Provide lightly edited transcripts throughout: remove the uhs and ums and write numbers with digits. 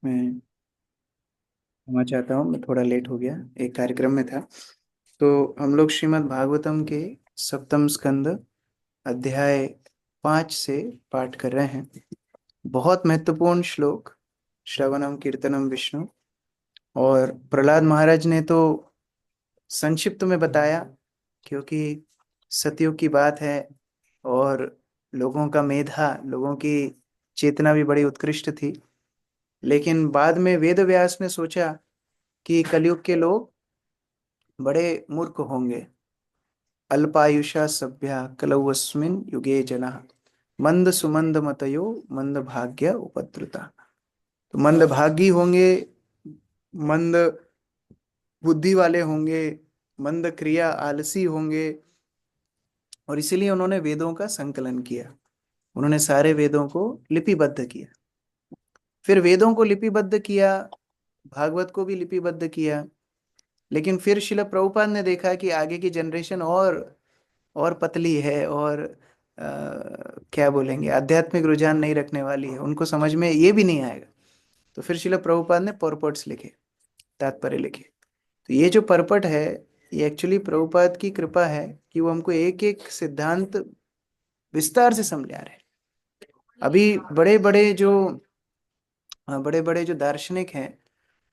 मैं क्षमा चाहता हूँ, मैं थोड़ा लेट हो गया, एक कार्यक्रम में था। तो हम लोग श्रीमद् भागवतम के सप्तम स्कंद अध्याय 5 से पाठ कर रहे हैं। बहुत महत्वपूर्ण श्लोक, श्रवणम कीर्तनम विष्णु। और प्रहलाद महाराज ने तो संक्षिप्त में बताया, क्योंकि सतयुग की बात है और लोगों का मेधा, लोगों की चेतना भी बड़ी उत्कृष्ट थी। लेकिन बाद में वेद व्यास ने सोचा कि कलयुग के लोग बड़े मूर्ख होंगे। अल्पायुषा सभ्या कलौस्मिन् युगे जनाः मंद सुमंद मतयो मंद भाग्य उपद्रुता। तो मंद भागी होंगे, मंद बुद्धि वाले होंगे, मंद क्रिया आलसी होंगे। और इसीलिए उन्होंने वेदों का संकलन किया, उन्होंने सारे वेदों को लिपिबद्ध किया। फिर वेदों को लिपिबद्ध किया, भागवत को भी लिपिबद्ध किया। लेकिन फिर शिला प्रभुपाद ने देखा कि आगे की जनरेशन और पतली है और क्या बोलेंगे, आध्यात्मिक रुझान नहीं रखने वाली है, उनको समझ में ये भी नहीं आएगा। तो फिर शिला प्रभुपाद ने परपट्स लिखे, तात्पर्य लिखे। तो ये जो परपट है, ये एक्चुअली प्रभुपाद की कृपा है कि वो हमको एक एक सिद्धांत विस्तार से समझा रहे हैं। अभी बड़े बड़े जो दार्शनिक हैं,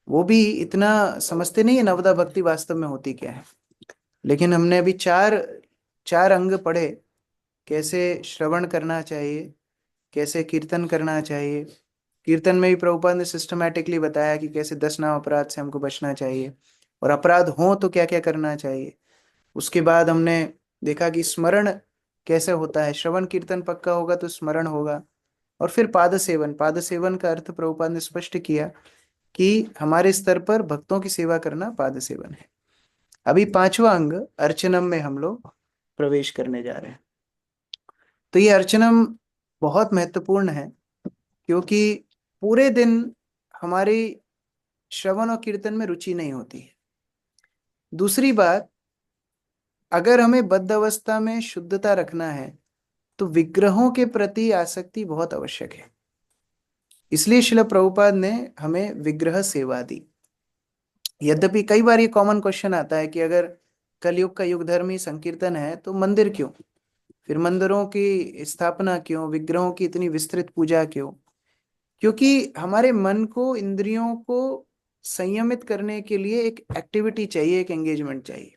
वो भी इतना समझते नहीं है नवदा भक्ति वास्तव में होती क्या है। लेकिन हमने अभी चार चार अंग पढ़े, कैसे श्रवण करना चाहिए, कैसे कीर्तन करना चाहिए। कीर्तन में भी प्रभुपाद ने सिस्टमैटिकली बताया कि कैसे 10 नाम अपराध से हमको बचना चाहिए, और अपराध हो तो क्या क्या करना चाहिए। उसके बाद हमने देखा कि स्मरण कैसे होता है, श्रवण कीर्तन पक्का होगा तो स्मरण होगा। और फिर पाद सेवन का अर्थ प्रभुपाद ने स्पष्ट किया कि हमारे स्तर पर भक्तों की सेवा करना पाद सेवन है। अभी पांचवा अंग अर्चनम में हम लोग प्रवेश करने जा रहे हैं। तो ये अर्चनम बहुत महत्वपूर्ण है, क्योंकि पूरे दिन हमारी श्रवण और कीर्तन में रुचि नहीं होती है। दूसरी बात, अगर हमें बद्ध अवस्था में शुद्धता रखना है तो विग्रहों के प्रति आसक्ति बहुत आवश्यक है। इसलिए शिला प्रभुपाद ने हमें विग्रह सेवा दी। यद्यपि कई बार ये कॉमन क्वेश्चन आता है कि अगर कलयुग का युग धर्म ही संकीर्तन है तो मंदिर क्यों, फिर मंदिरों की स्थापना क्यों, विग्रहों की इतनी विस्तृत पूजा क्यों। क्योंकि हमारे मन को, इंद्रियों को संयमित करने के लिए एक एक्टिविटी चाहिए, एक एंगेजमेंट चाहिए।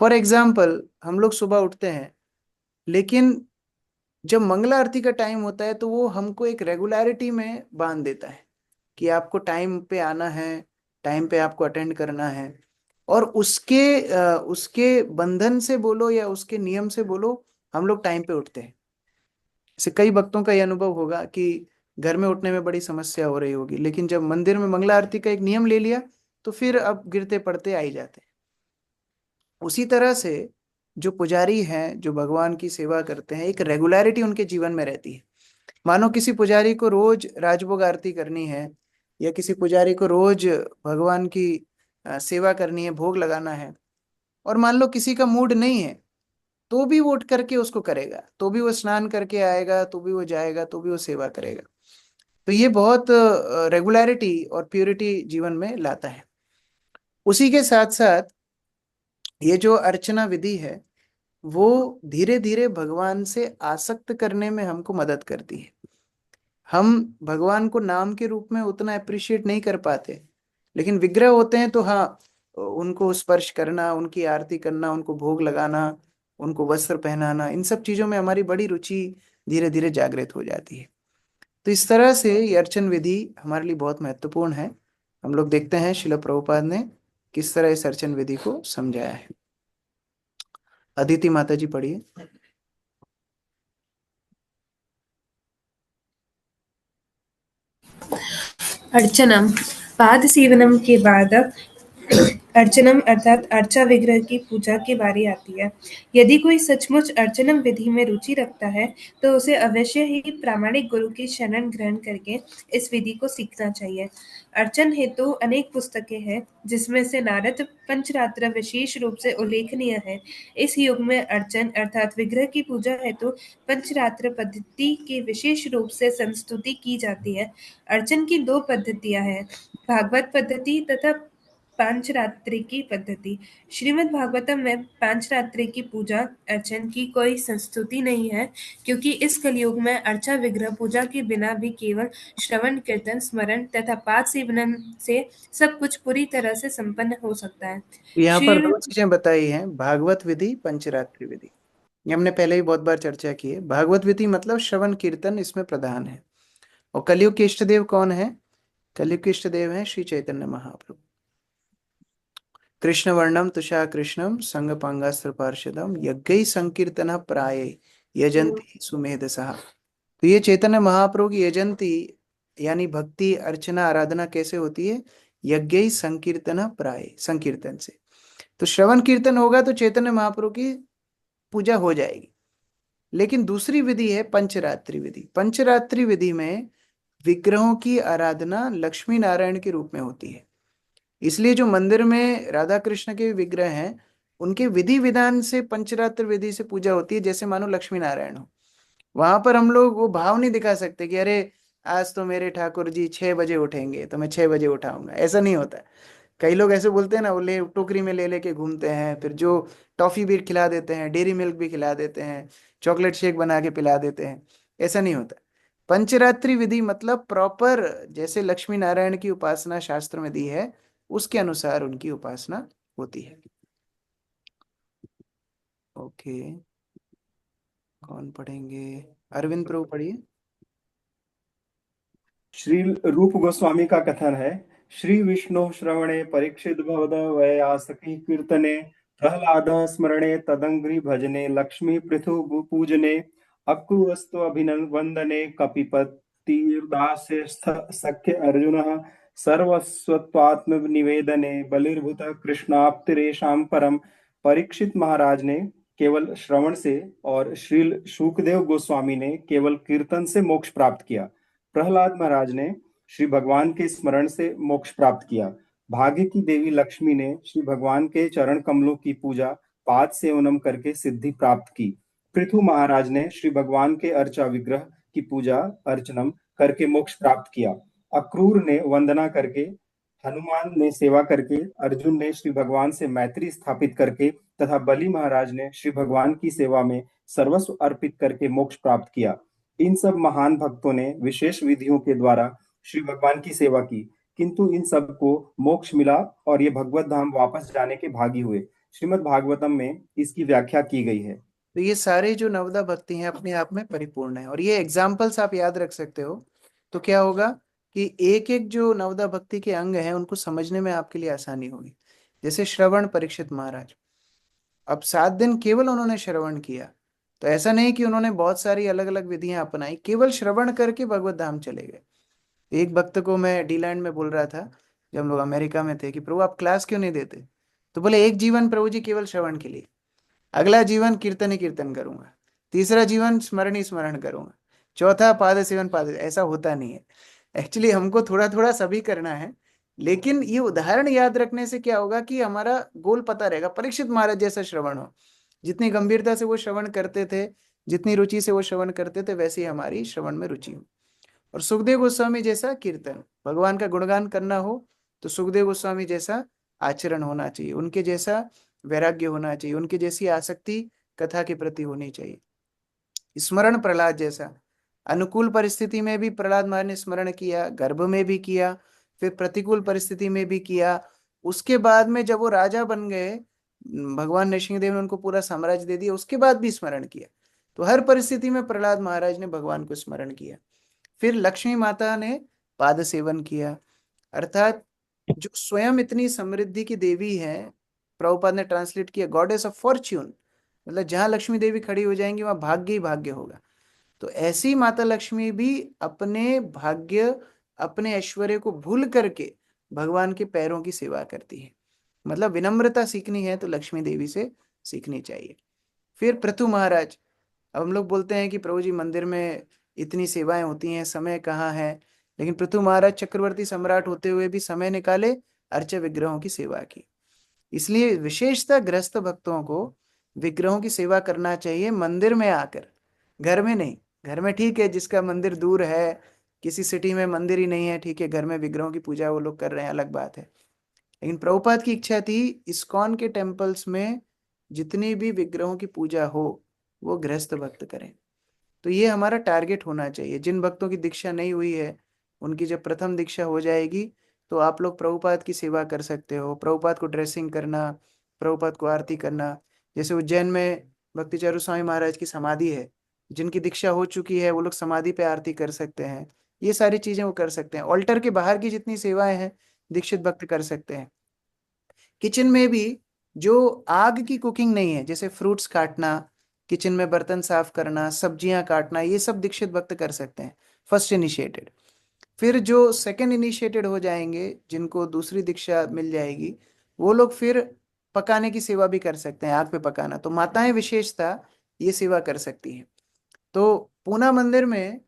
फॉर एग्जाम्पल, हम लोग सुबह उठते हैं, लेकिन जब मंगला आरती का टाइम होता है तो वो हमको एक रेगुलरिटी में बांध देता है कि आपको टाइम पे आना है, टाइम पे आपको अटेंड करना है। और उसके बंधन से बोलो या उसके नियम से बोलो, हम लोग टाइम पे उठते हैं। जैसे कई भक्तों का ये अनुभव होगा कि घर में उठने में बड़ी समस्या हो रही होगी, लेकिन जब मंदिर में मंगला आरती का एक नियम ले लिया तो फिर अब गिरते पड़ते आ ही जाते हैं। उसी तरह से जो पुजारी हैं, जो भगवान की सेवा करते हैं, एक रेगुलरिटी उनके जीवन में रहती है। मानो किसी पुजारी को रोज राजभोग आरती करनी है, या किसी पुजारी को रोज भगवान की सेवा करनी है, भोग लगाना है। और मान लो किसी का मूड नहीं है, तो भी वो उठ करके उसको करेगा, तो भी वो स्नान करके आएगा, तो भी वो जाएगा, तो भी वो सेवा करेगा। तो ये बहुत रेगुलरिटी और प्योरिटी जीवन में लाता है। उसी के साथ साथ ये जो अर्चना विधि है, वो धीरे धीरे भगवान से आसक्त करने में हमको मदद करती है। हम भगवान को नाम के रूप में उतना अप्रिशिएट नहीं कर पाते, लेकिन विग्रह होते हैं तो हाँ, उनको स्पर्श करना, उनकी आरती करना, उनको भोग लगाना, उनको वस्त्र पहनाना, इन सब चीजों में हमारी बड़ी रुचि धीरे धीरे जागृत हो जाती है। तो इस तरह से ये अर्चन विधि हमारे लिए बहुत महत्वपूर्ण है। हम लोग देखते हैं शिला प्रभुपाद ने किस तरह इस अर्चन विधि को समझाया है। अदिति माता जी पढ़िए। अर्चनम। पाद सेवनम के बाद अर्चनम अर्थात अर्चा विग्रह की पूजा की बारी आती है। यदि कोई सचमुच अर्चनम विधि में रुचि रखता है तो उसे अवश्य ही प्रामाणिक गुरु की शरण ग्रहण करके इस विधि को सीखना चाहिए। अर्चन हेतु अनेक पुस्तकें हैं, जिसमें से नारद पंचरात्र विशेष रूप से उल्लेखनीय है। इस युग में अर्चन अर्थात विग्रह की पूजा हेतु पंचरात्र पद्धति की विशेष रूप से संस्तुति की जाती है। अर्चन की दो पद्धतियां हैं, भागवत पद्धति तथा पांचरात्रि की पद्धति। श्रीमद् भागवतम में पांचरात्रि की पूजा अर्चन की कोई संस्तुति नहीं है, क्योंकि इस कलयुग में अर्चा विग्रह पूजा के बिना भी केवल श्रवण कीर्तन स्मरण तथा पाद सेवन से सब कुछ पूरी तरह से संपन्न हो सकता है। यहाँ पर श्री दो चीजें बताई हैं, भागवत विधि, पंचरात्रि विधि। ये हमने पहले ही बहुत बार चर्चा की है। भागवत विधि मतलब श्रवण कीर्तन इसमें प्रधान है। और कलयुग के इष्ट देव कौन है? कलयुग के इष्ट देव हैं श्री चैतन्य महाप्रभु। कृष्ण वर्णम तुषा कृष्णम संग पांगास्त्र पार्षदम यज्ञ संकीर्तन प्राये यजंती सुमेधसः। तो ये चैतन्य महाप्रभु की यजंती यानी भक्ति अर्चना आराधना कैसे होती है? यज्ञ संकीर्तन प्राय, संकीर्तन से। तो श्रवण कीर्तन होगा तो चैतन्य महाप्रभु की पूजा हो जाएगी। लेकिन दूसरी विधि है पंचरात्रि विधि। पंचरात्रि विधि में विग्रहों की आराधना लक्ष्मी नारायण के रूप में होती है। इसलिए जो मंदिर में राधा कृष्ण के विग्रह हैं, उनके विधि विधान से पंचरात्र विधि से पूजा होती है, जैसे मानो लक्ष्मी नारायण हो। वहां पर हम लोग वो भाव नहीं दिखा सकते कि अरे आज तो मेरे ठाकुर जी 6 बजे उठेंगे तो मैं 6 बजे उठाऊंगा, ऐसा नहीं होता है। कई लोग ऐसे बोलते हैं ना, वो ले टोकरी में ले लेके घूमते हैं, फिर जो टॉफी भी खिला देते हैं, डेयरी मिल्क भी खिला देते हैं, चॉकलेट शेक बना के पिला देते हैं। ऐसा नहीं होता। पंचरात्रि विधि मतलब प्रॉपर, जैसे लक्ष्मी नारायण की उपासना शास्त्र में दी है उसके अनुसार उनकी उपासना होती है। ओके, कौन पढ़ेंगे? अरविंद प्रभु पढ़िए। श्री रूप गोस्वामी का कथन है, श्री विष्णु श्रवणे परीक्षित भवद वयासकी कीर्तने प्रहलाद स्मरणे तदंग्रि भजने लक्ष्मी पृथु पूजने अक्रूरस्तु अभिनंदने कपिपतिर्दासे सख्य अर्जुन सर्वस्वत्वात्म निवेदने बलिर्भूत कृष्णाप्तिरेषां परम। परीक्षित महाराज ने केवल श्रवण से और श्रील शुकदेव गोस्वामी ने केवल कीर्तन से मोक्ष प्राप्त किया। प्रहलाद महाराज ने श्री भगवान के स्मरण से मोक्ष प्राप्त किया। भाग्य की देवी लक्ष्मी ने श्री भगवान के चरण कमलों की पूजा पाद सेवनम करके सिद्धि प्राप्त की। पृथु महाराज ने श्री भगवान के अर्चा विग्रह की पूजा अर्चनम करके मोक्ष प्राप्त किया। अक्रूर ने वंदना करके, हनुमान ने सेवा करके, अर्जुन ने श्री भगवान से मैत्री स्थापित करके तथा बलि महाराज ने श्री भगवान की सेवा में सर्वस्व अर्पित करके मोक्ष प्राप्त किया। इन सब महान भक्तों ने विशेष विधियों के द्वारा श्री भगवान की सेवा की, किंतु इन सब को मोक्ष मिला और ये भगवत धाम वापस जाने के भागी हुए। श्रीमद् भागवतम में इसकी व्याख्या की गई है। तो ये सारे जो नवदा भक्ति हैं अपने आप में परिपूर्ण है, और ये एग्जाम्पल्स आप याद रख सकते हो। तो क्या होगा कि एक एक जो नवदा भक्ति के अंग हैं उनको समझने में आपके लिए आसानी होगी। जैसे श्रवण, परीक्षित महाराज अब 7 दिन केवल उन्होंने श्रवण किया। तो ऐसा नहीं कि उन्होंने बहुत सारी अलग अलग विधियां अपनाई, केवल श्रवण करके भगवत धाम चले गए। एक भक्त को मैं डीलैंड में बोल रहा था, जब हम लोग अमेरिका में थे, कि प्रभु आप क्लास क्यों नहीं देते? तो बोले एक जीवन प्रभु जी केवल श्रवण के लिए, अगला जीवन कीर्तन ही कीर्तन करूंगा, तीसरा जीवन स्मरण ही स्मरण करूंगा, चौथा पाद सेवन पाद। ऐसा होता नहीं है। एक्चुअली हमको थोड़ा थोड़ा सभी करना है। लेकिन ये उदाहरण याद रखने से क्या होगा कि हमारा गोल पता रहेगा। परीक्षित महाराज जैसा श्रवण हो, जितनी गंभीरता से वो श्रवण करते थे, जितनी रुचि से वो श्रवण करते थे, वैसी हमारी श्रवण में रुचि हो। और सुखदेव गोस्वामी जैसा कीर्तन, भगवान का गुणगान करना हो तो सुखदेव गोस्वामी जैसा आचरण होना चाहिए, उनके जैसा वैराग्य होना चाहिए, उनकी जैसी आसक्ति कथा के प्रति होनी चाहिए। स्मरण प्रहलाद जैसा, अनुकूल परिस्थिति में भी प्रहलाद महाराज ने स्मरण किया, गर्भ में भी किया, फिर प्रतिकूल परिस्थिति में भी किया। उसके बाद में जब वो राजा बन गए, भगवान नृसिंहदेव ने उनको पूरा साम्राज्य दे दिया, उसके बाद भी स्मरण किया। तो हर परिस्थिति में प्रहलाद महाराज ने भगवान को स्मरण किया। फिर लक्ष्मी माता ने पाद सेवन किया, अर्थात जो स्वयं इतनी समृद्धि की देवी है, प्रभुपाद ने ट्रांसलेट किया गॉडेस ऑफ फॉर्च्यून, मतलब जहां लक्ष्मी देवी खड़ी हो जाएंगी वहां भाग्य ही भाग्य होगा। तो ऐसी माता लक्ष्मी भी अपने भाग्य, अपने ऐश्वर्य को भूल करके भगवान के पैरों की सेवा करती है। मतलब विनम्रता सीखनी है तो लक्ष्मी देवी से सीखनी चाहिए। फिर पृथु महाराज, अब हम लोग बोलते हैं कि प्रभु जी मंदिर में इतनी सेवाएं होती हैं, समय कहाँ है, लेकिन पृथु महाराज चक्रवर्ती सम्राट होते हुए भी समय निकाले, अर्चा विग्रहों की सेवा की। इसलिए विशेषतः गृहस्थ भक्तों को विग्रहों की सेवा करना चाहिए मंदिर में आकर, घर में नहीं। घर में ठीक है, जिसका मंदिर दूर है, किसी सिटी में मंदिर ही नहीं है, ठीक है, घर में विग्रहों की पूजा वो लोग कर रहे हैं, अलग बात है। लेकिन प्रभुपाद की इच्छा थी इस्कॉन के टेम्पल्स में जितनी भी विग्रहों की पूजा हो वो गृहस्थ भक्त करें। तो ये हमारा टारगेट होना चाहिए। जिन भक्तों की दीक्षा नहीं हुई है, उनकी जब प्रथम दीक्षा हो जाएगी तो आप लोग प्रभुपाद की सेवा कर सकते हो। प्रभुपाद को ड्रेसिंग करना, प्रभुपाद को आरती करना। जैसे उज्जैन में भक्ति चारू स्वामी महाराज की समाधि है, जिनकी दीक्षा हो चुकी है वो लोग समाधि पे आरती कर सकते हैं। ये सारी चीजें वो कर सकते हैं। ऑल्टर के बाहर की जितनी सेवाएं हैं दीक्षित भक्त कर सकते हैं। किचन में भी जो आग की कुकिंग नहीं है, जैसे फ्रूट्स काटना, किचन में बर्तन साफ करना, सब्जियां काटना, ये सब दीक्षित भक्त कर सकते हैं, फर्स्ट इनिशिएटेड। फिर जो सेकंड इनिशिएटेड हो जाएंगे, जिनको दूसरी दीक्षा मिल जाएगी, वो लोग फिर पकाने की सेवा भी कर सकते हैं, आग पे पकाना। तो माताएं विशेषता ये सेवा कर सकती हैं। तो पूना मंदिर में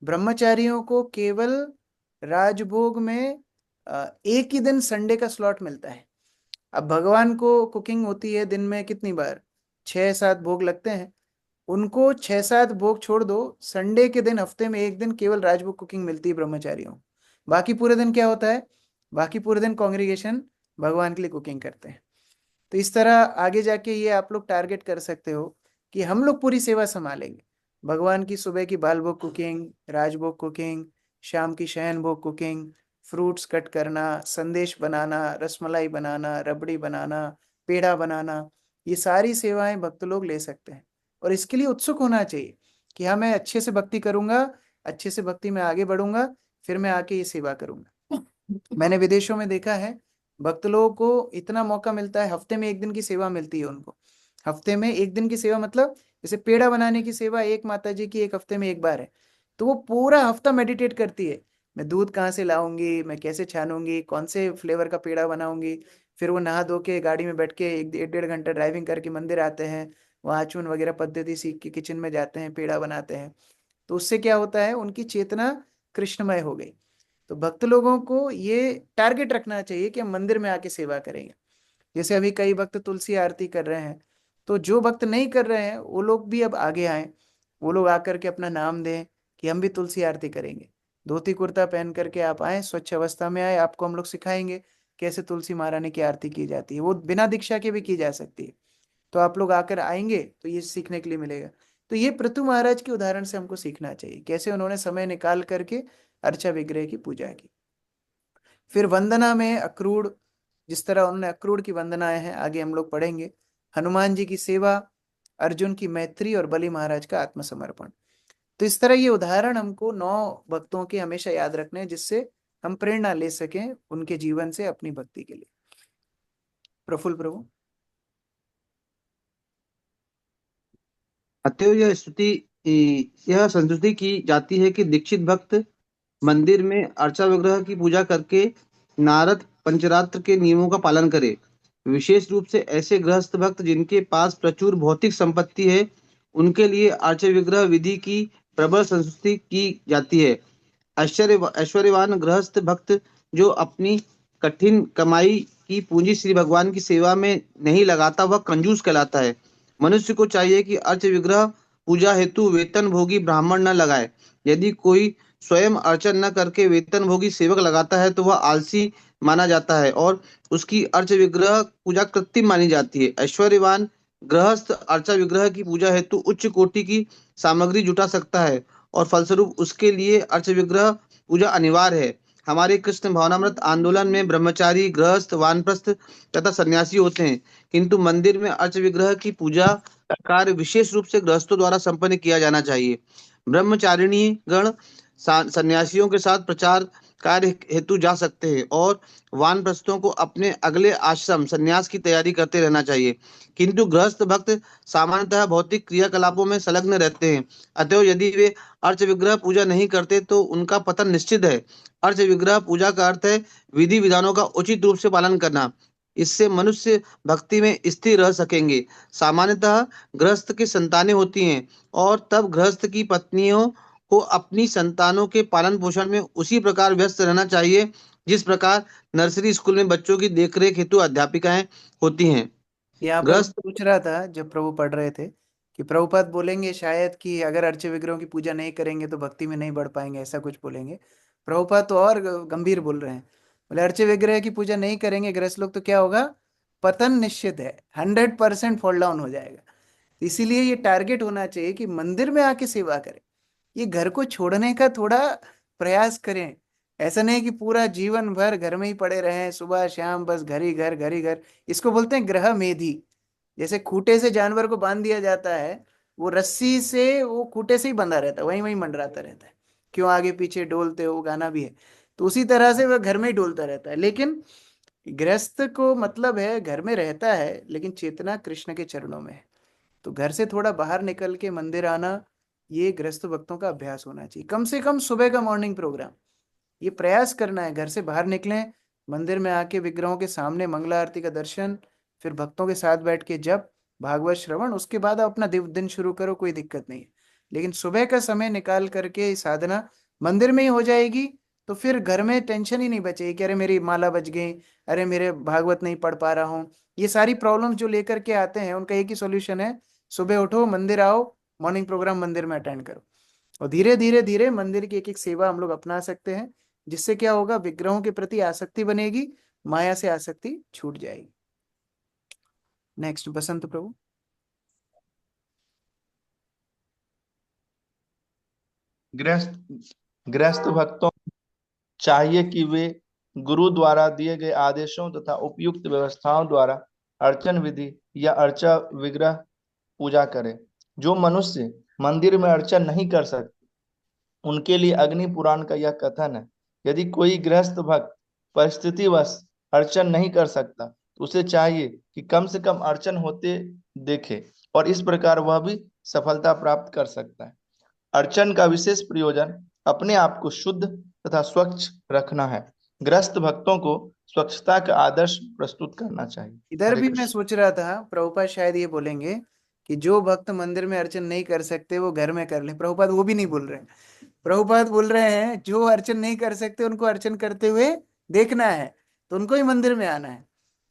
ब्रह्मचारियों को केवल राजभोग में एक ही दिन संडे का स्लॉट मिलता है। अब भगवान को कुकिंग होती है दिन में कितनी बार, 6-7 भोग लगते हैं। उनको 6-7 भोग छोड़ दो, संडे के दिन हफ्ते में एक दिन केवल राजभोग कुकिंग मिलती है ब्रह्मचारियों को। बाकी पूरे दिन क्या होता है, बाकी पूरे दिन कांग्रीगेशन भगवान के लिए कुकिंग करते हैं। तो इस तरह आगे जाके ये आप लोग टारगेट कर सकते हो कि हम लोग पूरी सेवा संभालेंगे। भगवान की सुबह की बाल भोग कुकिंग, राजभोग कुकिंग, शाम की शयन भोग कुकिंग, फ्रूट्स कट करना, संदेश बनाना, रसमलाई बनाना, रबड़ी बनाना, पेड़ा बनाना, ये सारी सेवाएं भक्त लोग ले सकते हैं। और इसके लिए उत्सुक होना चाहिए कि हाँ मैं अच्छे से भक्ति करूंगा, अच्छे से भक्ति में आगे बढ़ूंगा, फिर मैं आके ये सेवा करूंगा। मैंने विदेशों में देखा है, भक्त लोगों को इतना मौका मिलता है, हफ्ते में एक दिन की सेवा मिलती है उनको। हफ्ते में एक दिन की सेवा मतलब जैसे पेड़ा बनाने की सेवा एक माता जी की एक हफ्ते में एक बार है, तो वो पूरा हफ्ता मेडिटेट करती है, मैं दूध कहाँ से लाऊंगी, मैं कैसे छानूंगी, कौन से फ्लेवर का पेड़ा बनाऊंगी। फिर वो नहा धो के गाड़ी में बैठ के 1-1.5 घंटा ड्राइविंग करके मंदिर आते हैं, वहाँ आचमन वगैरह पद्धति सीख के किचन में जाते हैं, पेड़ा बनाते हैं। तो उससे क्या होता है, उनकी चेतना कृष्णमय हो गई। तो भक्त लोगों को ये टारगेट रखना चाहिए कि हम मंदिर में आके सेवा करेंगे। जैसे अभी कई भक्त तुलसी आरती कर रहे हैं, तो जो भक्त नहीं कर रहे हैं वो लोग भी अब आगे आए, वो लोग आकर के अपना नाम दें कि हम भी तुलसी आरती करेंगे। धोती कुर्ता पहन करके आप आए, स्वच्छ अवस्था में आए, आपको हम लोग सिखाएंगे कैसे तुलसी महारानी की आरती की जाती है। वो बिना दीक्षा के भी की जा सकती है। तो आप लोग आकर आएंगे तो ये सीखने के लिए मिलेगा। तो ये पृथु महाराज के उदाहरण से हमको सीखना चाहिए, कैसे उन्होंने समय निकाल करके अर्चा विग्रह की पूजा की। फिर वंदना में अक्रूर, जिस तरह उन्होंने अक्रूर की वंदनाएं हैं आगे हम लोग पढ़ेंगे। हनुमान जी की सेवा, अर्जुन की मैत्री और बलि महाराज का आत्मसमर्पण। तो इस तरह ये उदाहरण हमको 9 भक्तों के हमेशा याद रखने हैं, जिससे हम प्रेरणा ले सकें उनके जीवन से अपनी भक्ति के लिए। प्रफुल्ल प्रभु। अतएव यह संस्तुति की जाती है कि दीक्षित भक्त मंदिर में अर्चा विग्रह की पूजा करके नारद पंचरात्र के नियमों का पालन करे। विशेष रूप से ऐसे गृहस्थ भक्त जिनके पास प्रचुर भौतिक संपत्ति है, उनके लिए अर्चा विग्रह विधि की प्रबल संस्तुति की जाती है। ऐश्वर्यवान गृहस्थ भक्त जो अपनी कठिन कमाई की पूंजी श्री भगवान की सेवा में नहीं लगाता, वह कंजूस कहलाता है। मनुष्य को चाहिए कि अर्च विग्रह पूजा हेतु वेतन भोगी ब्राह्मण न लगाए। यदि कोई स्वयं अर्चन न करके वेतन भोगी सेवक लगाता है तो वह आलसी माना जाता है और उसकी अर्च विग्रह पूजा कृत्रिम मानी जाती है। ऐश्वर्यवान गृहस्थ अर्चा विग्रह की पूजा हेतु उच्च कोटि की सामग्री जुटा सकता है और फलस्वरूप उसके लिए अर्च विग्रह पूजा अनिवार्य है। हमारे कृष्ण भावनामृत आंदोलन में ब्रह्मचारी, गृहस्थ, वानप्रस्थ तथा सन्यासी होते हैं, किंतु मंदिर में अर्च विग्रह की पूजा का कार्य विशेष रूप से गृहस्थों द्वारा संपन्न किया जाना चाहिए। ब्रह्मचारिणी गण सन्यासियों के साथ प्रचार कार्य हेतु जा सकते हैं और वानप्रस्थों को अपने अगले आश्रम सन्यास की तैयारी करते रहना चाहिए, किंतु गृहस्थ भक्त सामान्यतः भौतिक क्रियाकलापों में संलग्न रहते हैं। अतएव यदि वे अर्च विग्रह पूजा नहीं करते तो उनका पतन निश्चित है। अर्च विग्रह पूजा का अर्थ है विधि विधानों का उचित रूप से पालन करना। इससे मनुष्य भक्ति में स्थिर रह सकेंगे। सामान्यतः गृहस्थ की संतानें होती हैं और तब गृहस्थ की पत्नियों को अपनी संतानों के पालन पोषण में उसी प्रकार व्यस्त रहना चाहिए जिस प्रकार नर्सरी स्कूल में बच्चों की देखरेख हेतु अध्यापिकाएं होती हैं। यहाँ पर मैं गृहस्थ पूछ रहा था जब प्रभु पढ़ रहे थे कि प्रभुपाद बोलेंगे शायद कि अगर अर्चे विग्रहों की पूजा नहीं करेंगे तो भक्ति में नहीं बढ़ पाएंगे, ऐसा कुछ बोलेंगे। प्रभुपाद तो और गंभीर बोल रहे हैं, बोले अर्चे विग्रह की पूजा नहीं करेंगे गृहस्थ लोग तो क्या होगा, पतन निश्चित है, 100% फॉल डाउन हो जाएगा। तो इसीलिए ये टारगेट होना चाहिए कि मंदिर में आके सेवा करें, ये घर को छोड़ने का थोड़ा प्रयास करें। ऐसा नहीं कि पूरा जीवन भर घर में ही पड़े रहें, सुबह शाम बस घर ही घर घर ही घर। इसको बोलते हैं ग्रह मेधी। जैसे खूंटे से जानवर को बांध दिया जाता है, वो रस्सी से वो खूंटे से ही बंधा रहता है, वहीं वहीं मंडराता रहता है, क्यों आगे पीछे डोलते हो, गाना भी है। तो उसी तरह से वह घर में ही डोलता रहता है। लेकिन गृहस्थ को मतलब है घर में रहता है लेकिन चेतना कृष्ण के चरणों में है। तो घर से थोड़ा बाहर निकल के मंदिर आना, ये गृहस्थ भक्तों का अभ्यास होना चाहिए। कम से कम सुबह का मॉर्निंग प्रोग्राम ये प्रयास करना है, घर से बाहर निकलें, मंदिर में आके विग्रहों के सामने मंगला आरती का दर्शन, फिर भक्तों के साथ बैठ के जप, भागवत श्रवण, उसके बाद आप अपना दिन शुरू करो, कोई दिक्कत नहीं है। लेकिन सुबह का समय निकाल करके साधना मंदिर में ही हो जाएगी, तो फिर घर में टेंशन ही नहीं बचेगी कि अरे मेरी माला बच गई, अरे मेरे भागवत नहीं पढ़ पा रहा हूँ। ये सारी प्रॉब्लम्स जो लेकर के आते हैं उनका एक ही सॉल्यूशन है, सुबह उठो, मंदिर आओ, मॉर्निंग प्रोग्राम मंदिर में अटेंड करो। और धीरे धीरे धीरे मंदिर की एक एक सेवा हम लोग अपना सकते हैं, जिससे क्या होगा, विग्रहों के प्रति आसक्ति बनेगी, माया से आसक्ति छूट जाएगी। नेक्स्ट बसंत प्रभु। गृहस्थ गृहस्थ भक्तों चाहिए कि वे गुरु द्वारा दिए गए आदेशों तथा उपयुक्त व्यवस्थाओं द्वारा अर्चन विधि या अर्चा विग्रह पूजा करें। जो मनुष्य मंदिर में अर्चन नहीं कर सकते उनके लिए अग्नि पुराण का यह कथन है, यदि कोई गृहस्थ भक्त परिस्थितिवश अर्चन नहीं कर सकता तो उसे चाहिए कि कम से कम अर्चन होते देखे, और इस प्रकार वह भी सफलता प्राप्त कर सकता है। अर्चन का विशेष प्रयोजन अपने आप को शुद्ध तथा स्वच्छ रखना है। गृहस्थ भक्तों को स्वच्छता का आदर्श प्रस्तुत करना चाहिए। इधर हरे भी मैं कृष्ण। सोच रहा था प्रभुपाद शायद ये बोलेंगे कि जो भक्त मंदिर में अर्चन नहीं कर सकते वो घर में कर ले। प्रभुपाद वो भी नहीं बोल रहे हैं, प्रभुपाद बोल रहे हैं जो अर्चन नहीं कर सकते उनको अर्चन करते हुए देखना है, तो उनको ही मंदिर में आना है।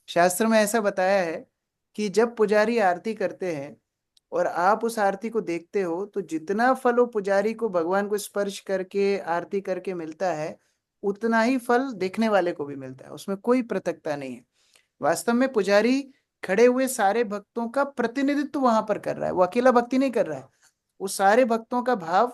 शास्त्र में ऐसा बताया है कि जब पुजारी आरती करते हैं और आप उस आरती को देखते हो, तो जितना फल वो पुजारी को भगवान को स्पर्श करके आरती करके मिलता है, उतना ही फल देखने वाले को भी मिलता है, उसमें कोई पृथकता नहीं है। वास्तव में पुजारी खड़े हुए सारे भक्तों का प्रतिनिधित्व वहां पर कर रहा है, वो अकेला भक्ति नहीं कर रहा है, वो सारे भक्तों का भाव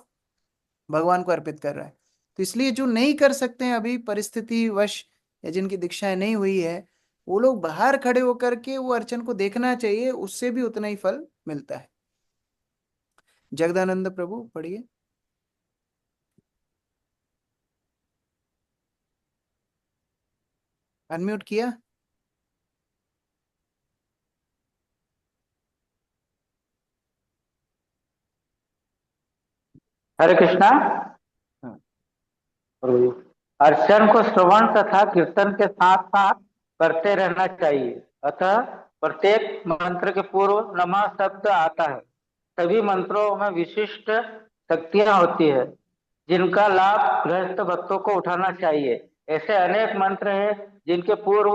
भगवान को अर्पित कर रहा है। तो इसलिए जो नहीं कर सकते हैं अभी परिस्थिति वश, या जिनकी दीक्षाएं नहीं हुई है, वो लोग बाहर खड़े होकर के वो अर्चन को देखना चाहिए, उससे भी उतना ही फल मिलता है। जगदानंद प्रभु पढ़िए। अनम्यूट किया। हरे कृष्णा। हाँ। अर्चन को श्रवण तथा कीर्तन के साथ साथ करते रहना चाहिए। अतः प्रत्येक मंत्र के पूर्व नमः शब्द आता है। सभी मंत्रों में विशिष्ट शक्तियां होती है जिनका लाभ गृहस्थ भक्तों को उठाना चाहिए। ऐसे अनेक मंत्र हैं जिनके पूर्व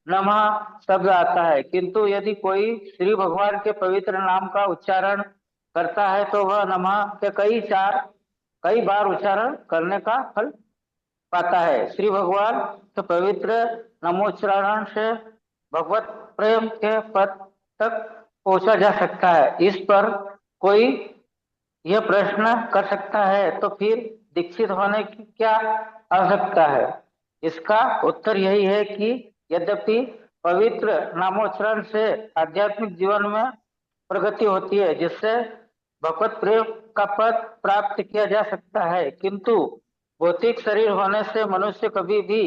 नमः शब्द आता है, किंतु यदि कोई श्री भगवान के पवित्र नाम का उच्चारण करता है तो वह नमः के कई बार उच्चारण करने का फल पाता है। श्री भगवान के पवित्र नमोच्चारण से भगवत प्रेम के पद तक पहुंचा जा सकता है। इस पर कोई यह प्रश्न कर सकता है तो फिर दीक्षित होने की क्या आवश्यकता है? इसका उत्तर यही है कि यद्यपि पवित्र नामोच्चारण से आध्यात्मिक जीवन में प्रगति होती है जिससे भगवत प्रेम का पद प्राप्त किया जा सकता है, किंतु भौतिक शरीर होने से मनुष्य कभी भी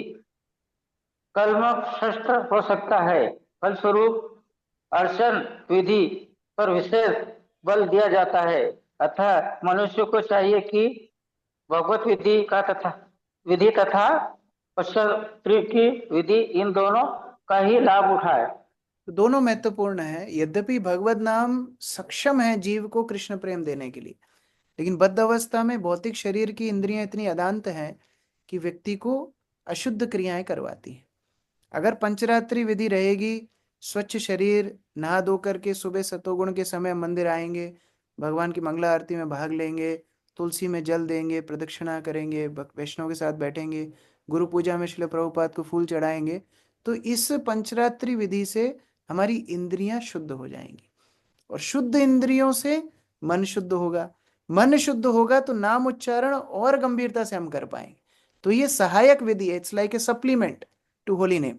कलमशस्त्र हो सकता है। फलस्वरूप अर्चन विधि पर विशेष बल दिया जाता है। अतः मनुष्य को चाहिए कि भगवत विधि तथा पश्चात की विधि इन दोनों का ही लाभ उठाए। तो दोनों महत्वपूर्ण है। यद्यपि भगवत नाम सक्षम है जीव को कृष्ण प्रेम देने के लिए, लेकिन बद्ध अवस्था में भौतिक शरीर की इंद्रियां इतनी अदांत हैं कि व्यक्ति को अशुद्ध क्रियाएं करवाती हैं। अगर पंचरात्रि विधि रहेगी, स्वच्छ शरीर, नहा धो करके सुबह सतोगुण के समय मंदिर आएंगे, भगवान की मंगला आरती में भाग लेंगे, तुलसी में जल देंगे, प्रदक्षिणा करेंगे, वैष्णव के साथ बैठेंगे, गुरु पूजा में श्रील प्रभुपाद को फूल चढ़ाएंगे, तो इस पंचरात्रि विधि से हमारी इंद्रियां शुद्ध हो जाएंगी। और शुद्ध इंद्रियों से मन शुद्ध होगा, मन शुद्ध होगा तो नाम उच्चारण और गंभीरता से हम कर पाएंगे। तो ये सहायक विधि है, it's like a supplement to holy name.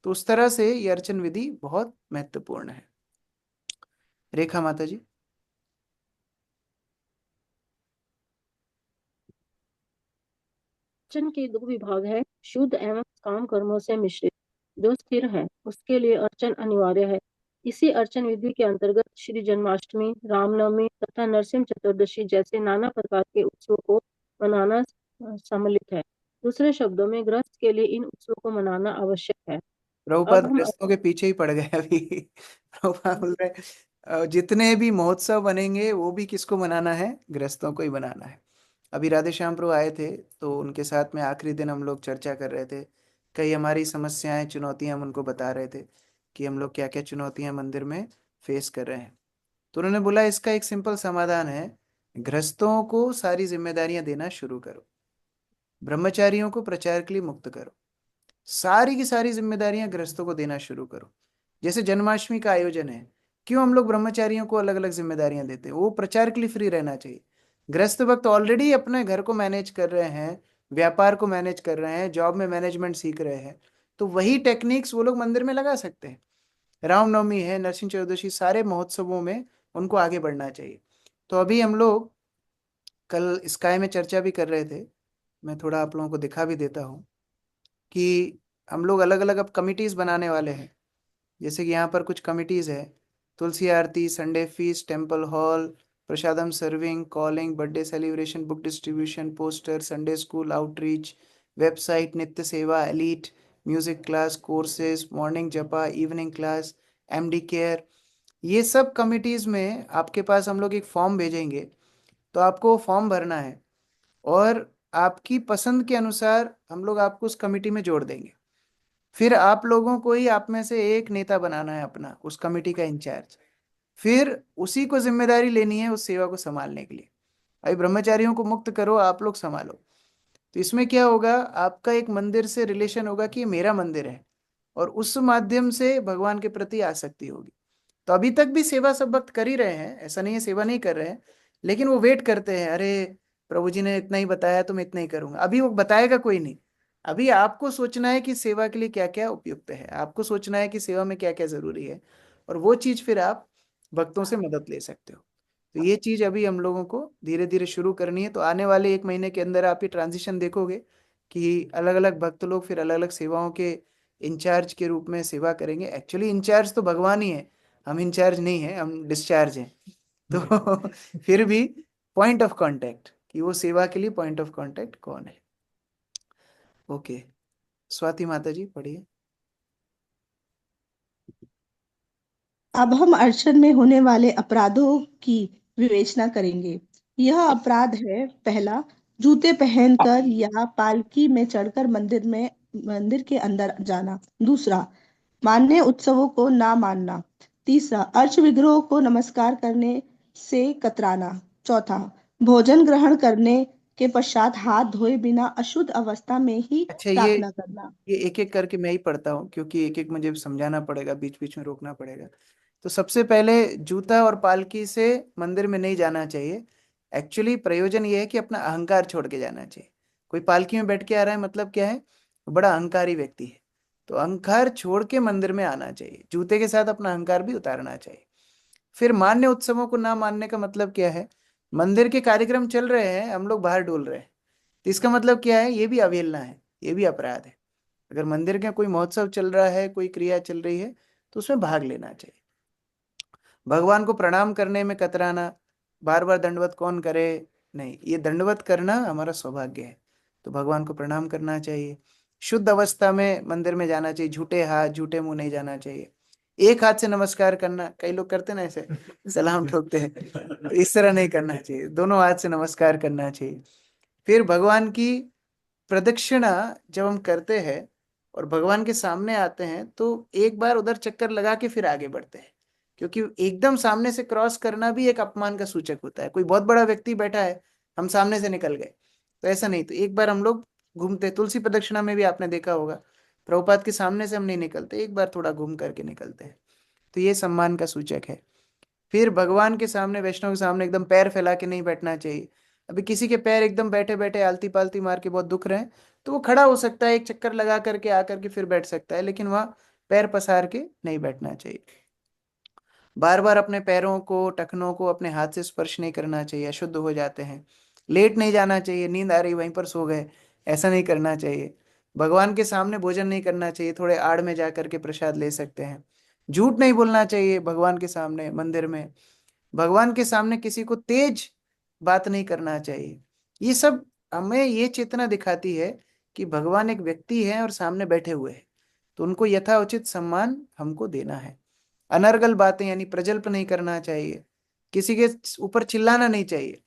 तो उस तरह से ये अर्चन विधि बहुत महत्वपूर्ण है। रेखा माता जी। अर्चन के दो विभाग है, शुद्ध एवं काम कर्मों से मिश्रित। जो स्थिर है उसके लिए अर्चन अनिवार्य है। इसी अर्चन विधि के अंतर्गत श्री जन्माष्टमी, रामनवमी तथा नरसिंह चतुर्दशी जैसे नाना प्रकार के उत्सवों को मनाना सम्मिलित है। दूसरे शब्दों में गृहस्थ के लिए इन उत्सवों को मनाना आवश्यक है। प्रभुपाद अब हम गृहस्थों के पीछे ही पड़ गए अभी। प्रभुपाद बोल रहे जितने भी महोत्सव बनेंगे वो भी किसको मनाना है? गृहस्थों को ही बनाना है। अभी राधे श्याम प्रभु आए थे तो उनके साथ में आखिरी दिन हम लोग चर्चा कर रहे थे। कई हमारी समस्याएं, चुनौतियां हम उनको बता रहे थे कि हम लोग क्या क्या चुनौतियां मंदिर में फेस कर रहे हैं। तो उन्होंने बोला इसका एक सिंपल समाधान है, गृहस्थों को सारी जिम्मेदारियां देना शुरू करो, ब्रह्मचारियों को प्रचार के लिए मुक्त करो, सारी की सारी जिम्मेदारियां गृहस्थों को देना शुरू करो। जैसे जन्माष्टमी का आयोजन है, क्यों हम लोग ब्रह्मचारियों को अलग अलग जिम्मेदारियां देते हैं? वो प्रचार के लिए फ्री रहना चाहिए। गृहस्थ भक्त ऑलरेडी अपने घर को मैनेज कर रहे हैं, व्यापार को मैनेज कर रहे हैं, जॉब में मैनेजमेंट सीख रहे हैं, तो वही टेक्निक्स वो लोग मंदिर में लगा सकते हैं। रामनवमी है, नरसिंह चतुर्दशी, सारे महोत्सवों में उनको आगे बढ़ना चाहिए। तो अभी हम लोग कल स्काई में चर्चा भी कर रहे थे, मैं थोड़ा आप लोगों को दिखा भी देता हूँ कि हम लोग अलग अलग अब कमिटीज बनाने वाले हैं। जैसे कि यहाँ पर कुछ कमिटीज है, Tulsi Aarti, Sunday feast, temple hall, prasadam serving, calling, birthday celebration, book distribution, poster, Sunday school outreach, website, Nitya Seva, elite, music class, courses, morning japa, evening class, MD care. ये सब कमिटीज में आपके पास हम लोग एक फॉर्म भेजेंगे, तो आपको वो फॉर्म भरना है और आपकी पसंद के अनुसार हम लोग आपको उस कमिटी में जोड़ देंगे। फिर आप लोगों को ही आप में से एक नेता बनाना है अपना, उस कमेटी का इंचार्ज। फिर उसी को जिम्मेदारी लेनी है उस सेवा को संभालने के लिए। अभी ब्रह्मचारियों को मुक्त करो, आप लोग संभालो। तो इसमें क्या होगा, आपका एक मंदिर से रिलेशन होगा कि ये मेरा मंदिर है, और उस माध्यम से भगवान के प्रति आसक्ति होगी। तो अभी तक भी सेवा सब भक्त कर ही रहे हैं, ऐसा नहीं है सेवा नहीं कर रहे हैं, लेकिन वो वेट करते हैं, अरे प्रभु जी ने इतना ही बताया तो मैं इतना ही करूंगा। अभी वो बताएगा कोई नहीं। अभी आपको सोचना है कि सेवा के लिए क्या क्या उपयुक्त है, आपको सोचना है कि सेवा में क्या क्या जरूरी है, और वो चीज फिर आप भक्तों से मदद ले सकते हो। तो ये चीज अभी हम लोगों को धीरे धीरे शुरू करनी है। तो आने वाले एक महीने के अंदर आप ये ट्रांजिशन देखोगे कि अलग अलग भक्त लोग फिर अलग अलग सेवाओं के इंचार्ज के रूप में सेवा करेंगे। एक्चुअली इंचार्ज तो भगवान ही है, हम इंचार्ज नहीं है, हम डिस्चार्ज हैं। तो फिर भी पॉइंट ऑफ कांटेक्ट, कि वो सेवा के लिए पॉइंट ऑफ कांटेक्ट कौन है। ओके, स्वाति माता जी पढ़िए। अब हम अर्चन में होने वाले अपराधों की विवेचना करेंगे। यह अपराध है, पहला, जूते पहनकर या पालकी में चढ़कर मंदिर के अंदर जाना। दूसरा, मान्य उत्सवों को ना मानना। तीसरा, अर्च विग्रहों को नमस्कार करने से कतराना। चौथा, भोजन ग्रहण करने के पश्चात हाथ धोए बिना अशुद्ध अवस्था में ही अच्छा, प्रार्थना करना। ये एक एक करके मैं ही पढ़ता हूँ, क्योंकि एक एक मुझे समझाना पड़ेगा, बीच बीच में रोकना पड़ेगा। तो सबसे पहले, जूता और पालकी से मंदिर में नहीं जाना चाहिए। एक्चुअली प्रयोजन ये है कि अपना अहंकार छोड़ के जाना चाहिए। कोई पालकी में बैठ के आ रहा है मतलब क्या है, वो बड़ा अहंकारी व्यक्ति है, तो अहंकार छोड़ के मंदिर में आना चाहिए, जूते के साथ अपना अहंकार भी उतारना चाहिए। फिर मान्य उत्सवों को ना मानने का मतलब क्या है, मंदिर के कार्यक्रम चल रहे हैं, हम लोग बाहर डोल रहे हैं, तो इसका मतलब क्या है, ये भी अवहेलना है, ये भी अपराध है। अगर मंदिर का कोई महोत्सव चल रहा है, कोई क्रिया चल रही है, तो उसमें भाग लेना चाहिए। भगवान को प्रणाम करने में कतराना, बार बार दंडवत कौन करे, नहीं, ये दंडवत करना हमारा सौभाग्य है, तो भगवान को प्रणाम करना चाहिए। शुद्ध अवस्था में मंदिर में जाना चाहिए, झूठे हाथ झूठे मुंह नहीं जाना चाहिए। एक हाथ से नमस्कार करना, कई लोग करते हैं ना ऐसे सलाम ठोकते हैं, तो इस तरह नहीं करना चाहिए, दोनों हाथ से नमस्कार करना चाहिए। फिर भगवान की प्रदक्षिणा जब हम करते हैं और भगवान के सामने आते हैं तो एक बार उधर चक्कर लगा के फिर आगे बढ़ते हैं, क्योंकि एकदम सामने से क्रॉस करना भी एक अपमान का सूचक होता है। कोई बहुत बड़ा व्यक्ति बैठा है, हम सामने से निकल गए, तो ऐसा नहीं, तो एक बार हम लोग घूमते, तुलसी प्रदक्षिणा में भी आपने देखा होगा, प्रभुपाद के सामने से हम नहीं निकलते, एक बार थोड़ा घूम करके निकलते हैं, तो ये सम्मान का सूचक है। फिर भगवान के सामने, वैष्णव के सामने एकदम पैर फैला के नहीं बैठना चाहिए। अभी किसी के पैर एकदम बैठे बैठे आलती पालती मार के बहुत दुख रहे हैं, तो वो खड़ा हो सकता है, एक चक्कर लगा करके आकर के फिर बैठ सकता है, लेकिन वहां पैर पसार के नहीं बैठना चाहिए। बार बार अपने पैरों को, टखनों को अपने हाथ से स्पर्श नहीं करना चाहिए, अशुद्ध हो जाते हैं। लेट नहीं जाना चाहिए, नींद आ रही वहीं पर सो गए, ऐसा नहीं करना चाहिए। भगवान के सामने भोजन नहीं करना चाहिए, थोड़े आड़ में जा करके प्रसाद ले सकते हैं। झूठ नहीं बोलना चाहिए भगवान के सामने मंदिर में। भगवान के सामने किसी को तेज बात नहीं करना चाहिए। ये सब हमें ये चेतना दिखाती है कि भगवान एक व्यक्ति है और सामने बैठे हुए हैं, तो उनको यथाउचित सम्मान हमको देना है। अनर्गल बातें यानी प्रजल्प नहीं करना चाहिए, किसी के ऊपर चिल्लाना नहीं चाहिए।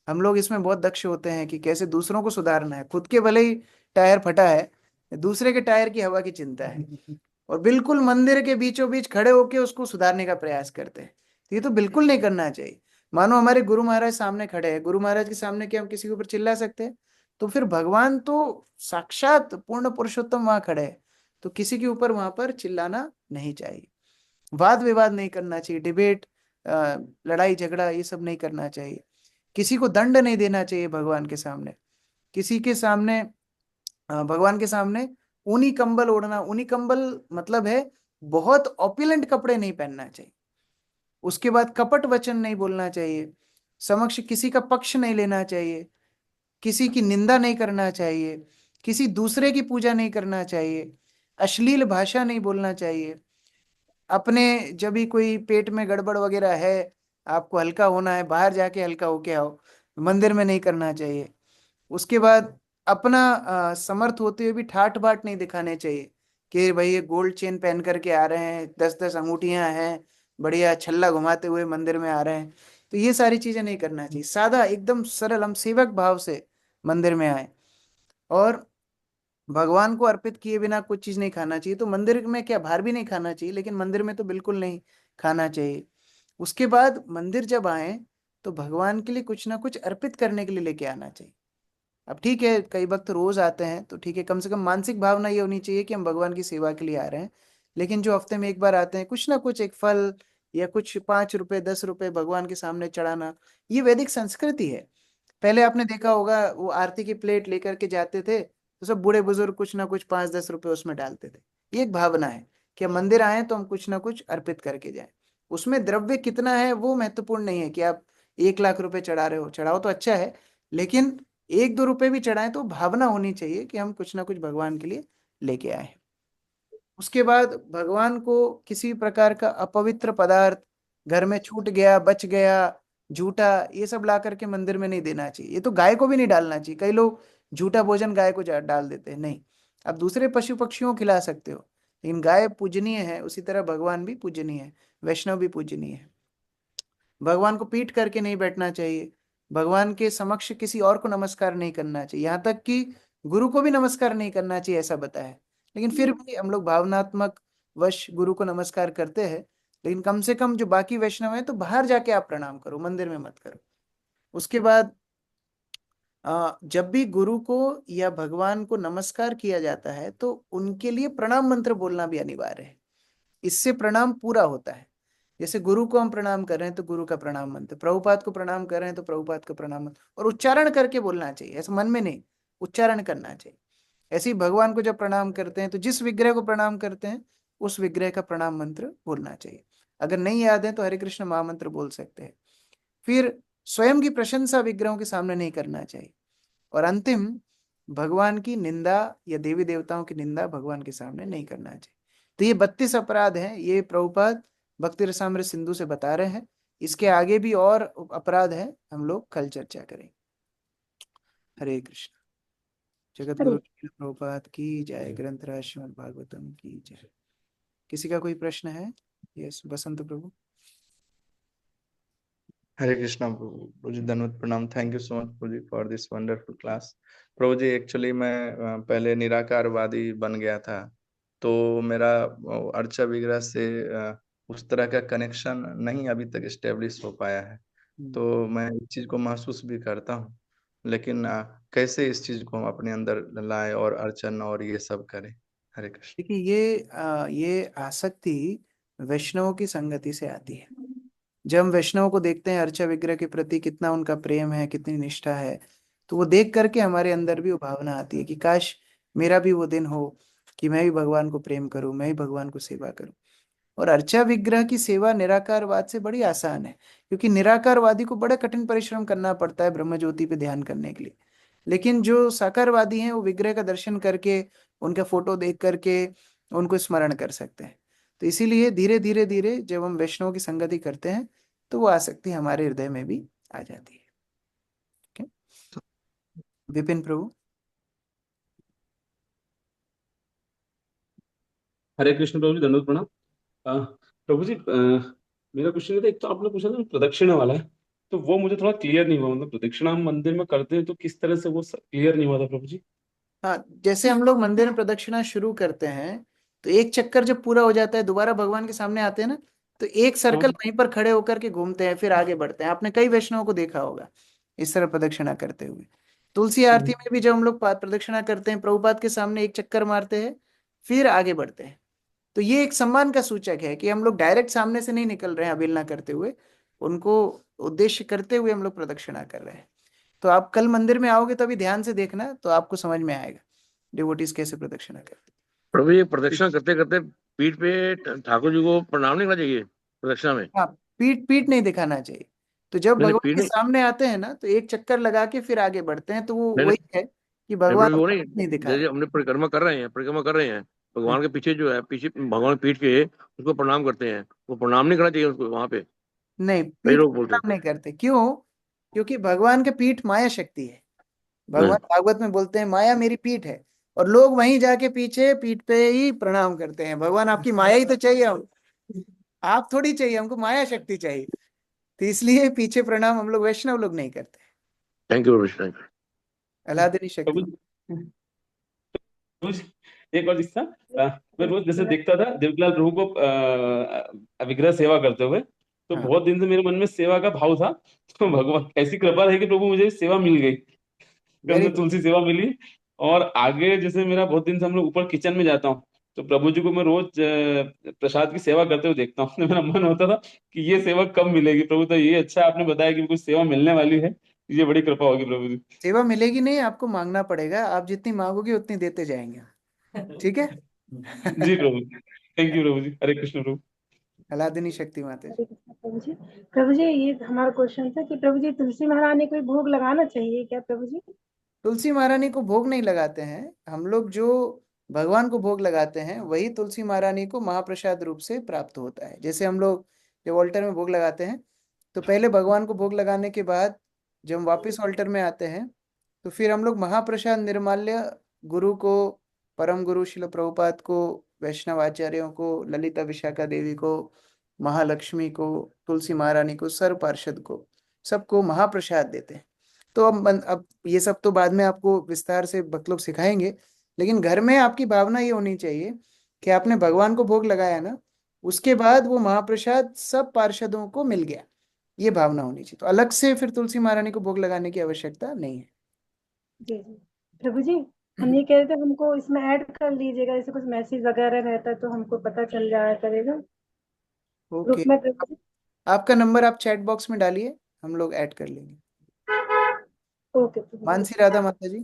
हम लोग इसमें बहुत दक्ष होते हैं कि कैसे दूसरों को सुधारना है, खुद के भले ही टायर फटा है, दूसरे के टायर की हवा की चिंता है, और बिल्कुल मंदिर के बीचों बीच खड़े होकर उसको सुधारने का प्रयास करते हैं। तो ये तो बिल्कुल नहीं करना चाहिए। मानो हमारे गुरु महाराज सामने खड़े हैं, गुरु महाराज के सामने क्या हम किसी के ऊपर चिल्ला सकते हैं? तो फिर भगवान तो साक्षात पूर्ण पुरुषोत्तम वहां खड़े हैं, तो किसी के ऊपर वहां पर चिल्लाना नहीं चाहिए। वाद विवाद नहीं करना चाहिए, डिबेट, लड़ाई झगड़ा ये सब नहीं करना चाहिए। किसी को दंड नहीं देना चाहिए भगवान के सामने। किसी के सामने, भगवान के सामने ऊनी कंबल ओढ़ना, ऊनी कंबल मतलब है बहुत ऑपुलेंट कपड़े नहीं पहनना चाहिए। उसके बाद कपट वचन नहीं बोलना चाहिए, समक्ष किसी का पक्ष नहीं लेना चाहिए, किसी की निंदा नहीं करना चाहिए, किसी दूसरे की पूजा नहीं करना चाहिए, अश्लील भाषा नहीं बोलना चाहिए। अपने जब भी कोई पेट में गड़बड़ वगैरह है, आपको हल्का होना है, बाहर जाके हल्का होके आओ, मंदिर में नहीं करना चाहिए। उसके बाद अपना समर्थ होते हुए भी ठाट बाट नहीं दिखाने चाहिए कि भाई ये गोल्ड चेन पहन करके आ रहे हैं, 10-10 अंगूठियां हैं, बढ़िया छल्ला घुमाते हुए मंदिर में आ रहे हैं, तो ये सारी चीजें नहीं करना चाहिए। सादा एकदम सरल, हम सेवक भाव से मंदिर में आए, और भगवान को अर्पित किए बिना कुछ चीज नहीं खाना चाहिए। तो मंदिर में क्या बाहर भी नहीं खाना चाहिए, लेकिन मंदिर में तो बिल्कुल नहीं खाना चाहिए। उसके बाद मंदिर जब आए तो भगवान के लिए कुछ ना कुछ अर्पित करने के लिए लेके आना चाहिए। अब ठीक है, कई वक्त रोज आते हैं तो ठीक है, कम से कम मानसिक भावना ये होनी चाहिए कि हम भगवान की सेवा के लिए आ रहे हैं। लेकिन जो हफ्ते में एक बार आते हैं, कुछ ना कुछ एक फल या कुछ 5 रुपए 10 रुपए भगवान के सामने चढ़ाना, ये वैदिक संस्कृति है। पहले आपने देखा होगा, वो आरती की प्लेट लेकर के जाते थे तो सब बूढ़े बुजुर्ग कुछ ना कुछ 5-10 रुपए उसमें डालते थे। ये एक भावना है कि हम मंदिर आए तो हम कुछ ना कुछ अर्पित करके जाएं। उसमें द्रव्य कितना है वो महत्वपूर्ण नहीं है कि आप 1 लाख रुपए चढ़ा रहे हो, चढ़ाओ तो अच्छा है, लेकिन 1-2 रुपए भी चढ़ाएं तो भावना होनी चाहिए कि हम कुछ ना कुछ भगवान के लिए लेके आए हैं। उसके बाद भगवान को किसी प्रकार का अपवित्र पदार्थ घर में छूट गया, बच गया, झूठा, ये सब ला करके मंदिर में नहीं देना चाहिए। ये तो गाय को भी नहीं डालना चाहिए, कई लोग झूठा भोजन गाय को डाल देते हैं, नहीं। आप दूसरे पशु पक्षियों को खिला सकते हो, लेकिन गाय पूजनीय है, उसी तरह भगवान भी पूजनीय है, वैष्णव भी पूजनीय है। भगवान को पीट करके नहीं बैठना चाहिए, भगवान के समक्ष किसी और को नमस्कार नहीं करना चाहिए, यहाँ तक कि गुरु को भी नमस्कार नहीं करना चाहिए, ऐसा बताया है। लेकिन फिर भी हम लोग भावनात्मक वश गुरु को नमस्कार करते हैं, लेकिन कम से कम जो बाकी वैष्णव है तो बाहर जाके आप प्रणाम करो, मंदिर में मत करो। उसके बाद जब भी गुरु को या भगवान को नमस्कार किया जाता है तो उनके लिए प्रणाम मंत्र बोलना भी अनिवार्य है, इससे प्रणाम पूरा होता है। जैसे गुरु को हम प्रणाम कर रहे हैं तो गुरु का प्रणाम मंत्र, प्रभुपाद को प्रणाम कर रहे हैं तो प्रभुपाद का प्रणाम मंत्र, और उच्चारण करके बोलना चाहिए, ऐसे मन में नहीं, उच्चारण करना चाहिए। ऐसे ही भगवान को जब प्रणाम करते हैं तो जिस विग्रह को प्रणाम करते हैं उस विग्रह का प्रणाम मंत्र बोलना चाहिए। अगर नहीं याद है तो हरे कृष्ण महामंत्र बोल सकते हैं। फिर स्वयं की प्रशंसा विग्रहों के सामने नहीं करना चाहिए। और अंतिम, भगवान की निंदा या देवी देवताओं की निंदा भगवान के सामने नहीं करना चाहिए। तो ये 32 अपराध हैं, ये प्रभुपाद भक्ति रसामृत सिंधु से बता रहे हैं। इसके आगे भी और अपराध हैं, हम लोग कल चर्चा करेंगे। हरे कृष्ण। जगत गुरु श्रील प्रभुपाद की जय। ग्रंथराज श्रीमद् भागवतम की जय। किसी का कोई प्रश्न है? यस, बसंत प्रभु। हरे कृष्णा प्रभु। प्रभु जी धन्यवाद, प्रणाम। थैंक यू सो मच प्रभु जी फॉर दिस वंडरफुल क्लास। प्रभु जी एक्चुअली मैं पहले निराकारवादी बन गया था, तो मेरा अर्चा विग्रह से उस तरह का कनेक्शन नहीं अभी तक स्टेब्लिश हो पाया है। तो मैं इस चीज को महसूस भी करता हूँ, लेकिन कैसे इस चीज को हम अपने अंदर लाए और अर्चन और ये सब करें। हरे कृष्ण। देखिए, ये आसक्ति वैष्णवों की संगति से आती है। जब हम वैष्णवों को देखते हैं अर्चा विग्रह के प्रति कितना उनका प्रेम है, कितनी निष्ठा है, तो वो देख करके हमारे अंदर भी वो भावना आती है कि काश मेरा भी वो दिन हो कि मैं भी भगवान को प्रेम करूं, मैं भी भगवान को सेवा करूं। और अर्चा विग्रह की सेवा निराकारवाद से बड़ी आसान है, क्योंकि निराकारवादी को बड़ा कठिन परिश्रम करना पड़ता है ब्रह्म ज्योति पे ध्यान करने के लिए। लेकिन जो साकारवादी हैं वो विग्रह का दर्शन करके, उनका फोटो देख करके उनको स्मरण कर सकते हैं। तो इसीलिए धीरे धीरे धीरे जब हम वैष्णव की संगति करते हैं तो वो आसक्ति हमारे हृदय में भी आ जाती है। ठीक है, विपिन प्रभु। हरे कृष्ण प्रभु जी, दंडवत प्रणाम। प्रभु जी, मेरा क्वेश्चन था, एक तो आपने पूछा था प्रदक्षिणा वाला है, तो वो मुझे थोड़ा क्लियर नहीं हुआ। मतलब प्रदक्षिणा हम मंदिर में करते हैं तो किस तरह से, वो क्लियर नहीं हुआ था प्रभु जी। हाँ, जैसे हम लोग मंदिर में प्रदक्षिणा शुरू करते हैं तो एक चक्कर जब पूरा हो जाता है, दोबारा भगवान के सामने आते हैं ना, तो एक सर्कल हाँ। वहीं पर खड़े होकर के घूमते हैं, फिर आगे बढ़ते हैं। आपने कई वैष्णवों को देखा होगा इस तरह प्रदक्षिणा करते हुए। तुलसी आरती में भी जब हम लोग प्रदक्षिणा करते हैं, प्रभुपाद के सामने एक चक्कर मारते हैं, फिर आगे बढ़ते हैं। तो ये एक सम्मान का सूचक है कि हम लोग डायरेक्ट सामने से नहीं निकल रहे हैं अवहेलना करते हुए, उनको उद्देश्य करते हुए हम लोग प्रदक्षिणा कर रहे हैं। तो आप कल मंदिर में आओगे तो अभी ध्यान से देखना, तो आपको समझ में आएगा डिवोटीज कैसे प्रदक्षिणा करते हैं। प्रभु ये प्रदक्षिणा करते करते पीठ पे ठाकुर जी को प्रणाम नहीं करना चाहिए प्रदक्षिणा में? हाँ, पीठ पीठ नहीं दिखाना चाहिए। तो जब नहीं भगवान पीठ के नहीं, सामने आते हैं ना तो एक चक्कर लगा के फिर आगे बढ़ते हैं, तो वो नहीं वही नहीं, है कि नहीं भगवान प्रभु वो नहीं, नहीं दिखा जैसे रहे। हमने परिक्रमा कर रहे हैं भगवान के पीछे जो है, पीछे भगवान पीठ के उसको प्रणाम करते हैं, वो प्रणाम नहीं करना चाहिए उसको वहां पे? नहीं, कई पीठ लोग बोलते प्रणाम नहीं करते। क्यों? क्योंकि भगवान के पीठ माया शक्ति है। हैं। भगवान भागवत में बोलते हैं माया मेरी पीठ है, और लोग वहीं जाके पीछे पीठ पे ही प्रणाम करते हैं। भगवान आपकी माया ही तो चाहिए हम, आप थोड़ी चाहिए, हमको माया शक्ति चाहिए। तो इसलिए पीछे प्रणाम हम लोग वैष्णव लोग नहीं करते। थैंक यू प्रभु, थैंक अलादनी शक्ति। प्रभु रोज एक और किस्सा। मैं रोज जैसे देखता था देवलाल प्रभु को विग्रह सेवा करते हुए, तो हाँ, बहुत दिन से मेरे मन में सेवा का भाव था। तो भगवान ऐसी कृपा है कि प्रभु मुझे सेवा मिल गई, वेरी गंध गुड। तुलसी सेवा मिली। और आगे जैसे मेरा बहुत दिन से हम लोग ऊपर किचन में जाता हूँ, तो प्रभु जी को मैं रोज प्रसाद की सेवा करते हुए देखता हूँ। तो मेरा मन होता था कि ये सेवा कब मिलेगी प्रभु। तो ये अच्छा आपने बताया कि कुछ सेवा मिलने वाली है, ये बड़ी कृपा होगी प्रभु जी। सेवा मिलेगी नहीं, आपको मांगना पड़ेगा। आप जितनी मांगोगे उतनी देते जाएंगे। ठीक है। जी प्रभु, थैंक यू प्रभु जी। हरे कृष्ण प्रभु। अलादनी शक्ति माता जी। हरे कृष्ण प्रभु जी। प्रभु जी, ये हमारा क्वेश्चन था कि प्रभु जी तुलसी महारानी को भोग लगाना चाहिए क्या प्रभु जी? तुलसी महारानी को भोग नहीं लगाते हैं हम लोग। जो भगवान को भोग लगाते हैं वही तुलसी महारानी को महाप्रसाद रूप से प्राप्त होता है। जैसे हम लोग जब ऑल्टर में भोग लगाते हैं तो पहले भगवान को भोग लगाने के बाद जब हम वापस ऑल्टर में आते हैं तो फिर हम लोग महाप्रसाद निर्माल्य गुरु को, परम गुरु शिल प्रभुपाद को, वैष्णव आचार्यों को, ललिता विशाखा देवी को, महालक्ष्मी को, तुलसी महारानी को, सर्व पार्षद को, सबको महाप्रसाद देते हैं। तो अब ये सब तो बाद में आपको विस्तार से भक्त लोग सिखाएंगे, लेकिन घर में आपकी भावना ये होनी चाहिए कि आपने भगवान को भोग लगाया ना, उसके बाद वो महाप्रसाद सब पार्षदों को मिल गया। ये भावना होनी चाहिए। तो अलग से फिर तुलसी महारानी को भोग लगाने की आवश्यकता नहीं है। जी जी। प्रभु जी, हम ये कह रहे थे हमको इसमें ऐड कर लीजिएगा, जैसे कुछ मैसेज वगैरह रहता है तो हमको पता चल जाया करेगा ग्रुप ओके, में प्रभु जी। आपका नंबर आप चैट बॉक्स में डालिए, हम लोग ऐड कर लेंगे। ओके प्रभु जी। मानसी राधा माता जी।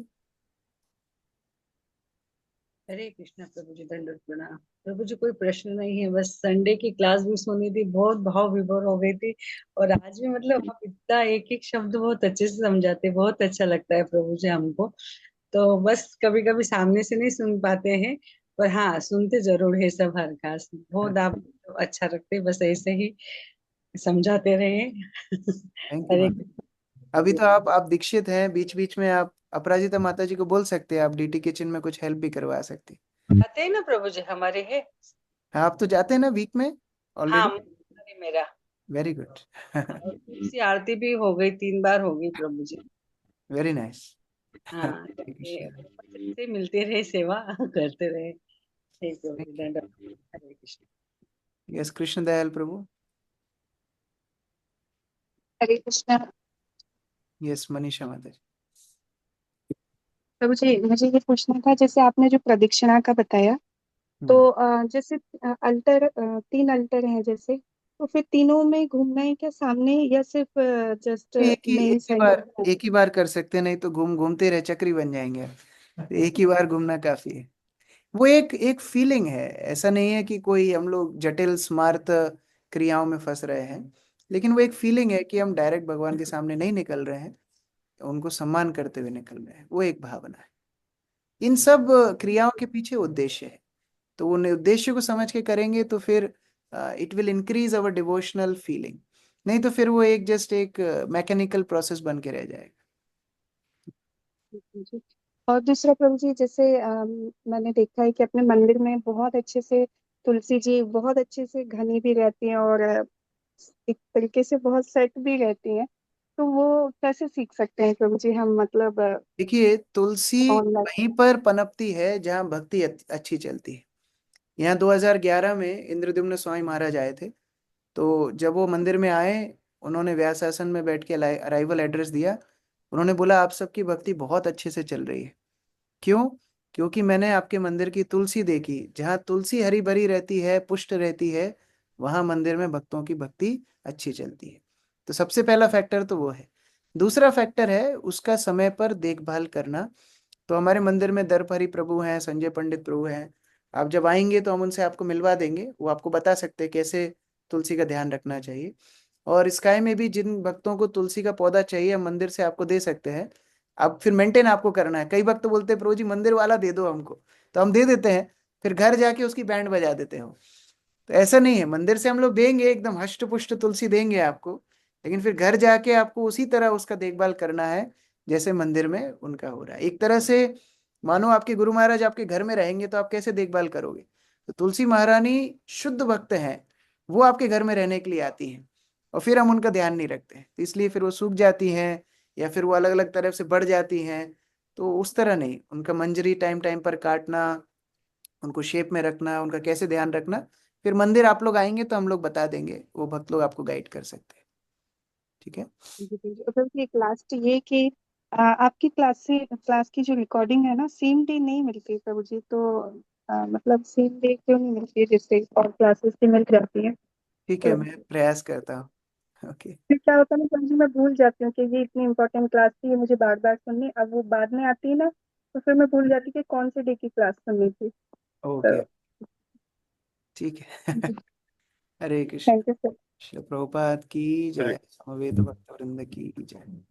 हरे कृष्णा प्रभु जी, दंडवत प्रणाम। प्रभु जी कोई प्रश्न नहीं है, बस संडे की क्लास भी सुनी थी, बहुत भाव विभोर हो गई थी। और आज भी मतलब आप इतना एक एक शब्द बहुत अच्छे से समझाते, बहुत अच्छा लगता है प्रभु जी हमको। तो बस कभी कभी सामने से नहीं सुन पाते हैं, पर हाँ सुनते जरूर है सब। हर खास बहुत आप अच्छा रखते, बस ऐसे ही समझाते रहे। Thank you Hare ma'am. अभी तो आप दीक्षित हैं, बीच बीच में आप अपराजिता माता जी को बोल सकते हैं, आप डीटी किचन में कुछ हेल्प भी करवा सकती हैं। आते हैं ना प्रभु जी, हमारे है। हाँ, आप तो जाते हैं ना वीक में हाँ, ऑलरेडी। अरे मेरा वेरी गुड। और तुलसी आरती भी हो गई, 3 बार हो गई प्रभु जी। Very nice. हाँ, हरे ये कृष्ण। से मिलते रहे, सेवा करते रहे। ठीक है प्रभु जी, दंडवत। हरे कृष्ण। यस, कृष्ण दयाल प्रभु। हरे कृष्णा। यस, मनीषा माता जी। तो मुझे ये पूछना था, जैसे आपने जो प्रदक्षिणा का बताया, तो जैसे अल्टर 3 अल्टर हैं जैसे, तो फिर तीनों में घूमना है क्या सामने, या सिर्फ जस्ट मेन साइड? एक ही बार कर सकते हैं, नहीं तो घूमते रहे चक्री बन जाएंगे। एक ही बार घूमना काफी है। वो एक एक फीलिंग है, ऐसा नहीं है कि कोई हम लोग जटिल स्मार्त क्रियाओं में फंस रहे हैं, लेकिन वो एक फीलिंग है कि हम डायरेक्ट भगवान के सामने नहीं निकल रहे हैं, उनको सम्मान करते हुए निकल रहे हैं। वो एक भावना है। इन सब क्रियाओं के पीछे उद्देश्य है, तो उन उद्देश्य को समझ के करेंगे तो फिर it will increase our devotional feeling. नहीं तो फिर वो एक जस्ट एक मैकेनिकल प्रोसेस बन के रह जाएगा। जी। और दूसरा प्रभु जी, जैसे मैंने देखा है कि अपने मंदिर में बहुत अच्छे से तुलसी जी बहुत अच्छे से घनी भी रहती हैं, और एक तरीके से बहुत सेट भी रहती हैं। तो वो कैसे सीख सकते हैं प्रभु जी हम, मतलब देखिए, तुलसी ऑनलाइन? वहीं पर पनपती है जहां भक्ति अच्छी चलती है। यहाँ 2011 में इंद्रद्युम्न स्वामी महाराज आए थे, तो जब वो मंदिर में आए, उन्होंने व्यासासन में बैठ के अराइवल एड्रेस दिया। उन्होंने बोला, आप सबकी भक्ति बहुत अच्छे से चल रही है। क्यों? क्योंकि मैंने आपके मंदिर की तुलसी देखी, जहाँ तुलसी हरी भरी रहती है, पुष्ट रहती है, वहां मंदिर में भक्तों की भक्ति अच्छी चलती है। तो सबसे पहला फैक्टर तो वो है। दूसरा फैक्टर है उसका समय पर देखभाल करना। तो हमारे मंदिर में दर्पहरी प्रभु हैं, संजय पंडित प्रभु हैं। आप जब आएंगे तो हम उनसे आपको मिलवा देंगे, वो आपको बता सकते हैं कैसे तुलसी का ध्यान रखना चाहिए। और स्काई में भी जिन भक्तों को तुलसी का पौधा चाहिए, हम मंदिर से आपको दे सकते हैं। अब फिर मेंटेन आपको करना है। कई भक्त बोलते हैं, प्रभु जी मंदिर वाला दे दो हमको, तो हम दे देते हैं, फिर घर जाके उसकी बैंड बजा देते हो। तो ऐसा नहीं है, मंदिर से हम लोग देंगे, एकदम हष्ट पुष्ट तुलसी देंगे आपको, लेकिन फिर घर जाके आपको उसी तरह उसका देखभाल करना है जैसे मंदिर में उनका हो रहा है। एक तरह से मानो आपके गुरु महाराज आपके घर में रहेंगे तो आप कैसे देखभाल करोगे। तो तुलसी महारानी शुद्ध भक्त हैं, वो आपके घर में रहने के लिए आती हैं, और फिर हम उनका ध्यान नहीं रखते हैं, तो इसलिए फिर वो सूख जाती हैं, या फिर वो अलग अलग तरफ से बढ़ जाती हैं। तो उस तरह नहीं, उनका मंजरी टाइम टाइम पर काटना, उनको शेप में रखना, उनका कैसे ध्यान रखना, फिर मंदिर आप लोग आएंगे तो हम लोग बता देंगे, वो भक्त लोग आपको गाइड कर सकते हैं। ठीक है। जी, जी, जी। और प्रभु जी, एक लास्ट ये कि आपकी क्लास की जो रिकॉर्डिंग है ना, सेम डे नहीं मिलती है प्रभु जी, तो मतलब सेम डे क्यों नहीं मिलती है, जैसे और क्लासेस की मिल जाती है? ठीक है, तो मैं प्रयास करता हूँ। ओके। फिर क्या होता है ना प्रभु जी, मैं भूल जाती हूँ कि ये इतनी इंपॉर्टेंट क्लास थी, ये मुझे बार बार सुननी, अब वो बाद में आती है ना, तो फिर मैं भूल जाती कि कौन से डे की क्लास सुननी थी। तो ओके, ठीक है। Hare Krishna. Thank you sir. Shri Prabhupada की जय, समवेत भक्त वृंद की जय।